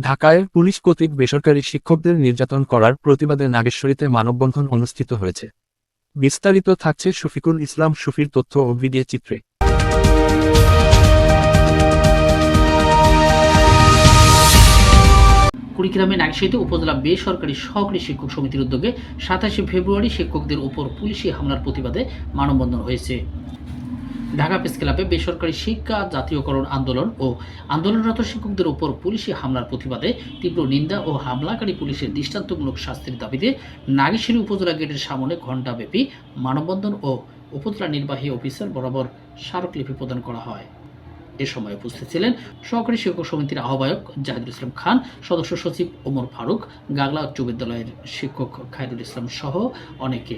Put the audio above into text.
ঢাকায় পুলিশ কর্তৃক বেসরকারি শিক্ষকদের নির্যাতন করার প্রতিবাদে নাগেশ্বরীতে মানববন্ধন অনুষ্ঠিত হয়েছে। বিস্তারিত থাকছে শফিকুল ইসলাম শফির তথ্য ও ভিডিও চিত্রে। কুড়িগ্রামে নাগেশ্বরীতে উপজেলা বেসরকারি সহকারী শিক্ষক সমিতির উদ্যোগে ২৭শে ফেব্রুয়ারি শিক্ষকদের উপর পুলিশি হামলার প্রতিবাদে মানববন্ধন হয়েছে। ঢাকা প্রেস ক্লাবে বেসরকারি শিক্ষা জাতীয়করণ আন্দোলন ও আন্দোলনরত শিক্ষকদের উপর পুলিশি হামলার প্রতিবাদে তীব্র নিন্দা ও হামলাকারী পুলিশের দৃষ্টান্তমূলক শাস্তির দাবিতে নাগেশ্বরী উপজেলা গেটের সামনে ঘণ্টাব্যাপী মানববন্ধন ও উপজেলা নির্বাহী অফিসার বরাবর স্মারকলিপি প্রদান করা হয়। এ সময় উপস্থিত ছিলেন সহকারী শিক্ষক সমিতির আহ্বায়ক জাহিদুল ইসলাম খান, সদস্য সচিব ওমর ফারুক, গাগলা উচ্চ বিদ্যালয়ের শিক্ষক খায়রুল ইসলাম সহ অনেকে।